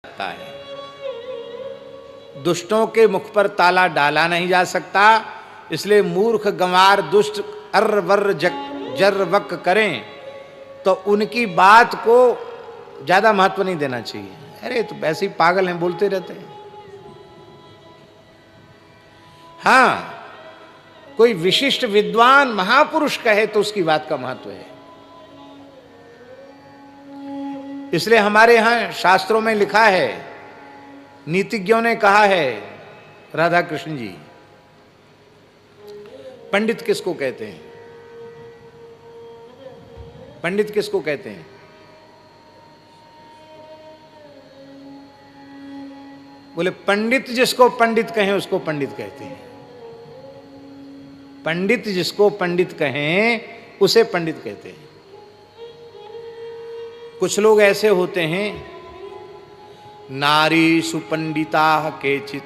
सकता है। दुष्टों के मुख पर ताला डाला नहीं जा सकता, इसलिए मूर्ख गंवार दुष्ट अर्र वर्र जर वक करें तो उनकी बात को ज्यादा महत्व नहीं देना चाहिए। अरे तो वैसे ही पागल हैं, बोलते रहते हैं। हाँ, कोई विशिष्ट विद्वान महापुरुष कहे तो उसकी बात का महत्व है। इसलिए हमारे यहां शास्त्रों में लिखा है, नीतिज्ञों ने कहा है, राधा कृष्ण जी, पंडित किसको कहते हैं? पंडित किसको कहते हैं? बोले पंडित जिसको पंडित कहें उसको पंडित कहते हैं। पंडित जिसको पंडित कहें उसे पंडित कहते हैं। कुछ लोग ऐसे होते हैं, नारी सुपंडिता केचित,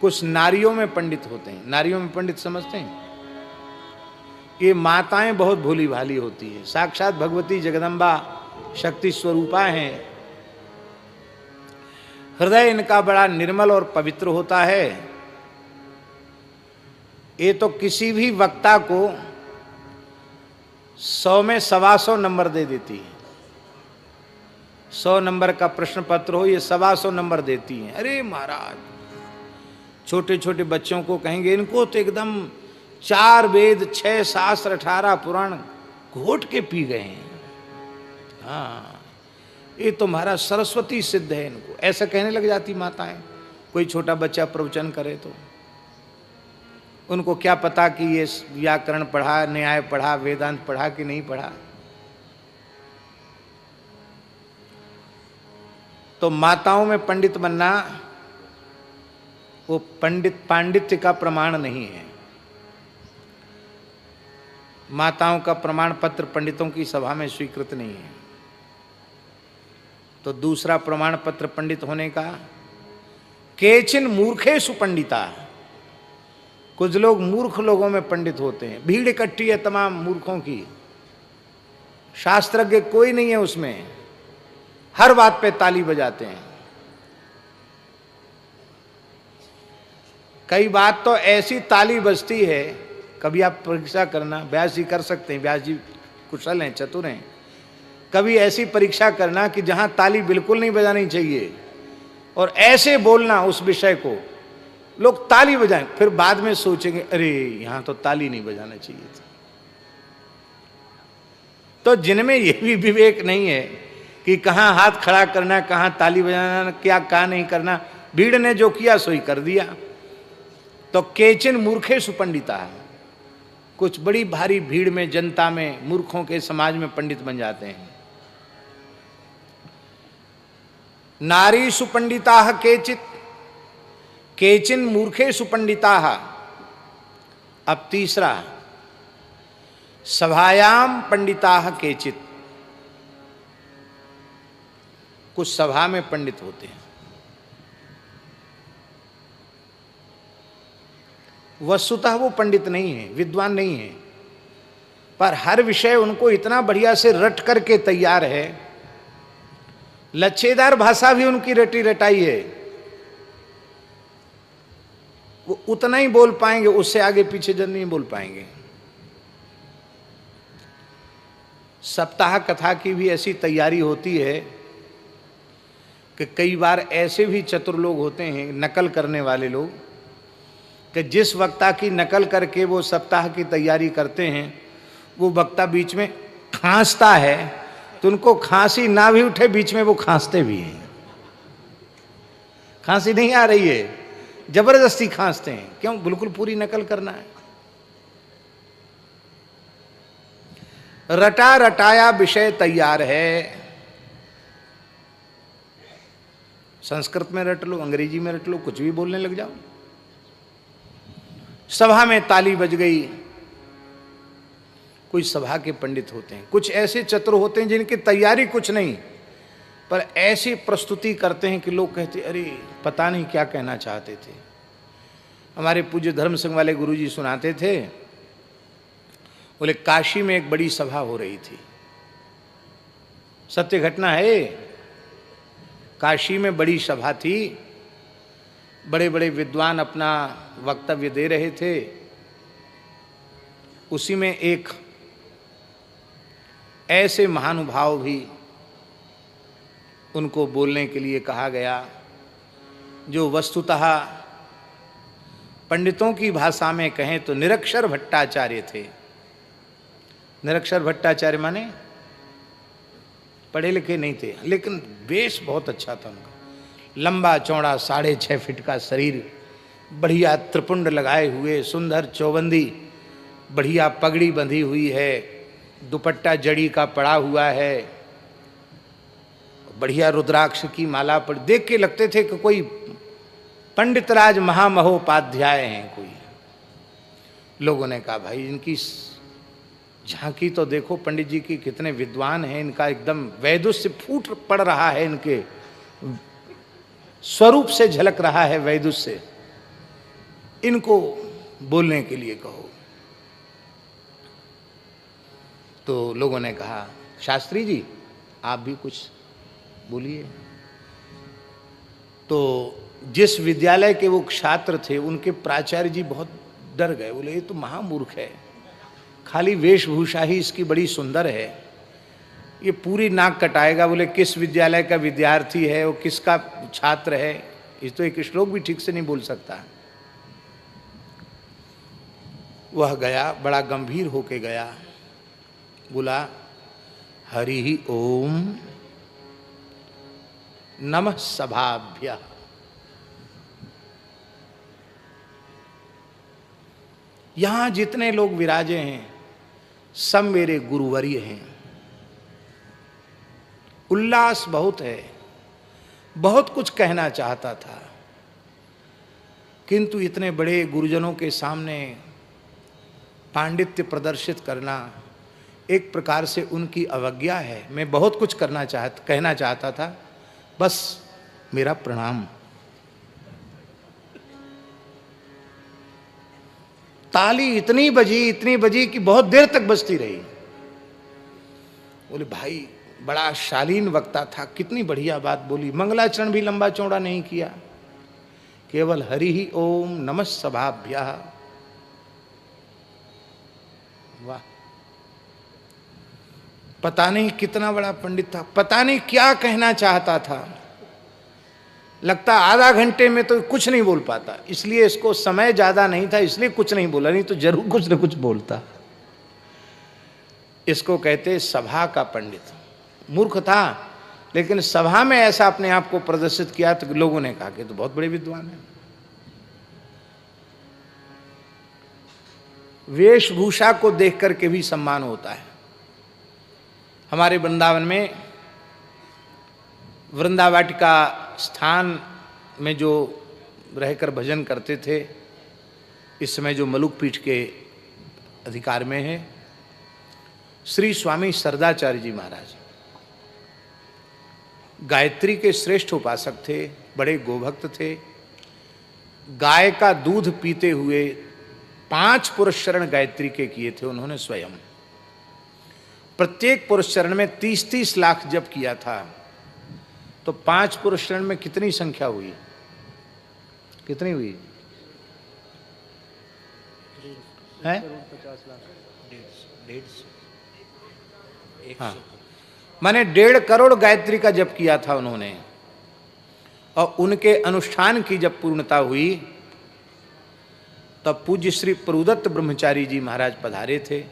कुछ नारियों में पंडित होते हैं। नारियों में पंडित समझते हैं? ये माताएं बहुत भोली भाली होती है, साक्षात भगवती जगदम्बा शक्ति स्वरूपा हैं। हृदय इनका बड़ा निर्मल और पवित्र होता है। ये तो किसी भी वक्ता को 100 में 125 नंबर दे देती है। 100 नंबर का प्रश्न पत्र हो, ये 125 नंबर देती हैं। अरे महाराज, छोटे छोटे बच्चों को कहेंगे, इनको तो एकदम 4 वेद 6 शास्त्र 18 पुराण घोट के पी गए हैं। हाँ, ये तो महाराज सरस्वती सिद्ध है इनको, ऐसा कहने लग जाती माताएं। कोई छोटा बच्चा प्रवचन करे तो उनको क्या पता कि ये व्याकरण पढ़ा, न्याय पढ़ा, वेदांत पढ़ा कि नहीं पढ़ा। तो माताओं में पंडित बनना वो पांडित्य का प्रमाण नहीं है। माताओं का प्रमाण पत्र पंडितों की सभा में स्वीकृत नहीं है। तो दूसरा प्रमाण पत्र पंडित होने का, केचिन मूर्खेषु पंडिता, कुछ लोग मूर्ख लोगों में पंडित होते हैं। भीड़ इकट्ठी है तमाम मूर्खों की, शास्त्रज्ञ कोई नहीं है उसमें, हर बात पे ताली बजाते हैं। कई बात तो ऐसी ताली बजती है, कभी आप परीक्षा करना, व्यास जी कर सकते हैं, व्यास जी कुशल हैं, चतुर हैं। कभी ऐसी परीक्षा करना कि जहां ताली बिल्कुल नहीं बजानी चाहिए और ऐसे बोलना उस विषय को, लोग ताली बजाएं, फिर बाद में सोचेंगे अरे यहां तो ताली नहीं बजाना चाहिए था। तो जिनमें यह भी विवेक नहीं है कि कहां हाथ खड़ा करना, कहां ताली बजाना, क्या कहां नहीं करना, भीड़ ने जो किया सो ही कर दिया। तो केचिन मूर्खेषु पंडिता, कुछ बड़ी भारी भीड़ में, जनता में, मूर्खों के समाज में पंडित बन जाते हैं। नारीषु पंडिताः केचित केचिन मूर्खेषु पंडिताः। अब तीसरा, सभायाम पंडिताः केचित, कुछ सभा में पंडित होते हैं। वस्तुतः वो पंडित नहीं है, विद्वान नहीं है, पर हर विषय उनको इतना बढ़िया से रट करके तैयार है। लच्छेदार भाषा भी उनकी रटी रटाई है, वो उतना ही बोल पाएंगे, उससे आगे पीछे जन नहीं बोल पाएंगे। सप्ताह कथा की भी ऐसी तैयारी होती है कि कई बार ऐसे भी चतुर लोग होते हैं, नकल करने वाले लोग, कि जिस वक्ता की नकल करके वो सप्ताह की तैयारी करते हैं, वो वक्ता बीच में खांसता है तो उनको खांसी ना भी उठे, बीच में वो खांसते भी हैं। खांसी नहीं आ रही है, जबरदस्ती खांसते हैं। क्यों? बिल्कुल पूरी नकल करना है। रटा रटाया विषय तैयार है। संस्कृत में रट लो, अंग्रेजी में रट लो, कुछ भी बोलने लग जाओ। सभा में ताली बज गई। कोई सभा के पंडित होते हैं, कुछ ऐसे चतुर होते हैं जिनकी तैयारी कुछ नहीं, पर ऐसी प्रस्तुति करते हैं कि लोग कहते अरे पता नहीं क्या कहना चाहते थे। हमारे पूज्य धर्म संघ वाले गुरुजी सुनाते थे, बोले काशी में एक बड़ी सभा हो रही थी, सत्य घटना है। काशी में बड़ी सभा थी, बड़े बड़े विद्वान अपना वक्तव्य दे रहे थे। उसी में एक ऐसे महानुभाव भी उनको बोलने के लिए कहा गया जो वस्तुतः पंडितों की भाषा में कहें तो निरक्षर भट्टाचार्य थे। निरक्षर भट्टाचार्य माने पढ़े लिखे नहीं थे, लेकिन वेश बहुत अच्छा था उनका। लंबा चौड़ा 6.5 फीट का शरीर, बढ़िया त्रिपुंड लगाए हुए, सुंदर चौबंदी, बढ़िया पगड़ी बंधी हुई है, दुपट्टा जड़ी का पड़ा हुआ है, बढ़िया रुद्राक्ष की माला पर। देख के लगते थे कि कोई पंडितराज महामहोपाध्याय हैं कोई। लोगों ने कहा भाई इनकी झांकी तो देखो, पंडित जी की कितने विद्वान हैं, इनका एकदम वैदुष्य फूट पड़ रहा है, इनके स्वरूप से झलक रहा है वैदुष्य, इनको बोलने के लिए कहो। तो लोगों ने कहा शास्त्री जी आप भी कुछ बोलिए। तो जिस विद्यालय के वो छात्र थे उनके प्राचार्य जी बहुत डर गए, बोले ये तो महामूर्ख है, खाली वेशभूषा ही इसकी बड़ी सुंदर है, ये पूरी नाक कटाएगा। बोले किस विद्यालय का विद्यार्थी है, वो किसका छात्र है, ये तो एक श्लोक भी ठीक से नहीं बोल सकता। वह गया, बड़ा गंभीर होके गया, बोला हरि ही ओम नमः सभाभ्यः। यहां जितने लोग विराजे हैं सब मेरे गुरुवर्य हैं। उल्लास बहुत है, बहुत कुछ कहना चाहता था, किंतु इतने बड़े गुरुजनों के सामने पांडित्य प्रदर्शित करना एक प्रकार से उनकी अवज्ञा है। मैं बहुत कुछ कहना चाहता था, बस मेरा प्रणाम। ताली इतनी बजी कि बहुत देर तक बजती रही। बोले भाई बड़ा शालीन वक्ता था, कितनी बढ़िया बात बोली, मंगलाचरण भी लंबा चौड़ा नहीं किया, केवल हरि ही ओम नमः सभाभ्यः। वाह, पता नहीं कितना बड़ा पंडित था, पता नहीं क्या कहना चाहता था, लगता आधा घंटे में तो कुछ नहीं बोल पाता, इसलिए इसको समय ज्यादा नहीं था इसलिए कुछ नहीं बोला, नहीं तो जरूर कुछ न कुछ बोलता। इसको कहते सभा का पंडित। मूर्ख था लेकिन सभा में ऐसा अपने आप को प्रदर्शित किया तो लोगों ने कहा कि तो बहुत बड़े विद्वान हैं। वेशभूषा को देख करके भी सम्मान होता है। हमारे वृंदावन में वृंदावाटिका स्थान में जो रहकर भजन करते थे, इस समय जो मलुक पीठ के अधिकार में है, श्री स्वामी सरदाचार्य जी महाराज गायत्री के श्रेष्ठ उपासक थे, बड़े गोभक्त थे। गाय का दूध पीते हुए 5 पुरुष चरण गायत्री के किए थे उन्होंने स्वयं। प्रत्येक पुरुष चरण में 30-30 लाख जप किया था, तो 5 पुरुष चरण में कितनी संख्या हुई, कितनी हुई है? 150 हाँ, माने 1.5 करोड़ गायत्री का जप किया था उन्होंने। और उनके अनुष्ठान की जब पूर्णता हुई तब पूज्य श्री प्रभुदत्त ब्रह्मचारी जी महाराज पधारे थे।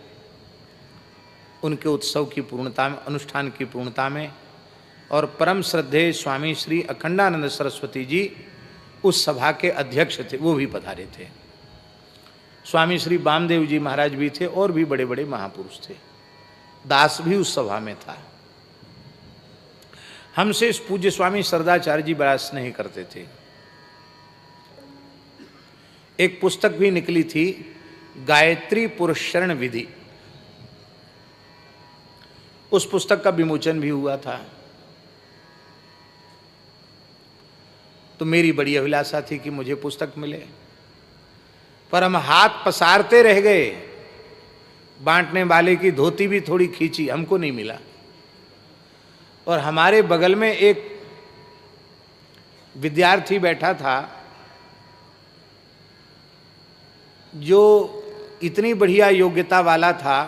उनके उत्सव की पूर्णता में, अनुष्ठान की पूर्णता में, और परम श्रद्धेय स्वामी श्री अखंडानंद सरस्वती जी उस सभा के अध्यक्ष थे, वो भी पधारे थे। स्वामी श्री वामदेव जी महाराज भी थे और भी बड़े बड़े महापुरुष थे। दास भी उस सभा में था। हमसे इस पूज्य स्वामी सरदाचार्य जी बड़ा स्नेह करते थे। एक पुस्तक भी निकली थी, गायत्री पुरस्चरण विधि, उस पुस्तक का विमोचन भी हुआ था। तो मेरी बड़ी अभिलाषा थी कि मुझे पुस्तक मिले, पर हम हाथ पसारते रह गए। बांटने वाले की धोती भी थोड़ी खींची, हमको नहीं मिला। और हमारे बगल में एक विद्यार्थी बैठा था जो इतनी बढ़िया योग्यता वाला था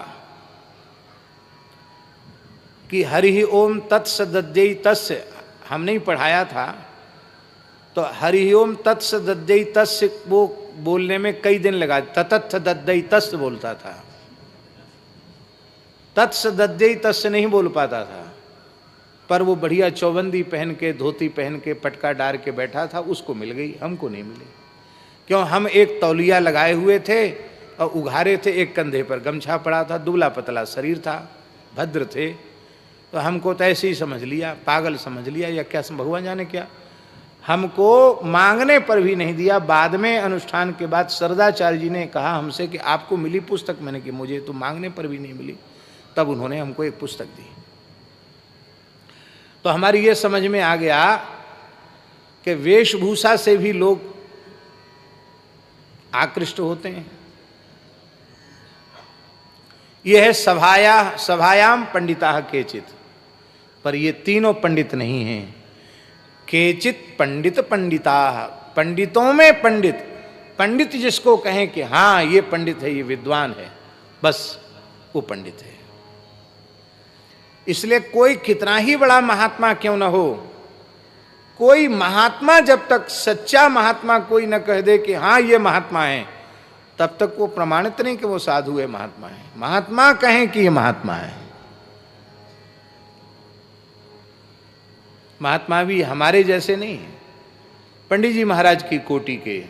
कि हरि ओम तत्सदद्यै तस्य हमने ही पढ़ाया था, तो हरि ओम तत्सदद्यै तस्य वो बोलने में कई दिन लगा, ततत्सदद्यै तस्य बोलता था, तत्सदद्यै तस्य नहीं बोल पाता था। पर वो बढ़िया चौबंदी पहन के, धोती पहन के, पटका डार के बैठा था, उसको मिल गई, हमको नहीं मिली। क्यों? हम एक तौलिया लगाए हुए थे और उघारे थे, एक कंधे पर गमछा पड़ा था, दुबला पतला शरीर था, भद्र थे, तो हमको तो ऐसे ही समझ लिया, पागल समझ लिया या क्या, भगवान जाने क्या। हमको मांगने पर भी नहीं दिया। बाद में अनुष्ठान के बाद सरदाचार्य जी ने कहा हमसे कि आपको मिली पुस्तक? मैंने कि मुझे तो मांगने पर भी नहीं मिली। तब उन्होंने हमको एक पुस्तक दी। तो हमारी ये समझ में आ गया कि वेशभूषा से भी लोग आकृष्ट होते हैं। यह है सभायाम पंडिता केचित, पर ये तीनों पंडित नहीं हैं। केचित पंडित पंडिता, पंडितों में पंडित, पंडित जिसको कहें कि हाँ ये पंडित है, ये विद्वान है, बस वो पंडित है। इसलिए कोई कितना ही बड़ा महात्मा क्यों न हो, कोई महात्मा जब तक, सच्चा महात्मा कोई न कह दे कि हाँ ये महात्मा है, तब तक वो प्रमाणित नहीं कि वो साधु है, महात्मा है। महात्मा कहें कि ये महात्मा है। महात्मा भी हमारे जैसे नहीं है, पंडित जी महाराज की कोटि के,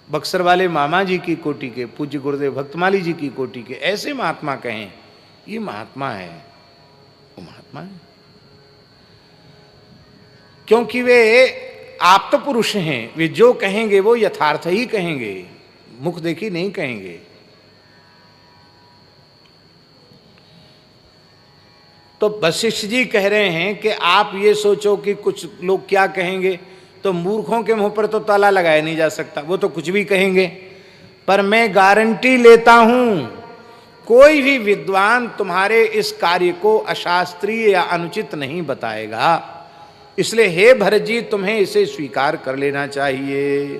बक्सर वाले मामा जी की कोटि के, पूज्य गुरुदेव भक्तमाली जी की कोटि के, ऐसे महात्मा कहें ये महात्मा है, वो महात्मा है। क्योंकि वे आप्त पुरुष हैं, वे जो कहेंगे वो यथार्थ ही कहेंगे, मुख देखी नहीं कहेंगे। तो वशिष्ठ जी कह रहे हैं कि आप ये सोचो कि कुछ लोग क्या कहेंगे, तो मूर्खों के मुंह पर तो ताला लगाया नहीं जा सकता, वो तो कुछ भी कहेंगे। पर मैं गारंटी लेता हूं, कोई भी विद्वान तुम्हारे इस कार्य को अशास्त्रीय या अनुचित नहीं बताएगा। इसलिए हे भरत जी, तुम्हें इसे स्वीकार कर लेना चाहिए।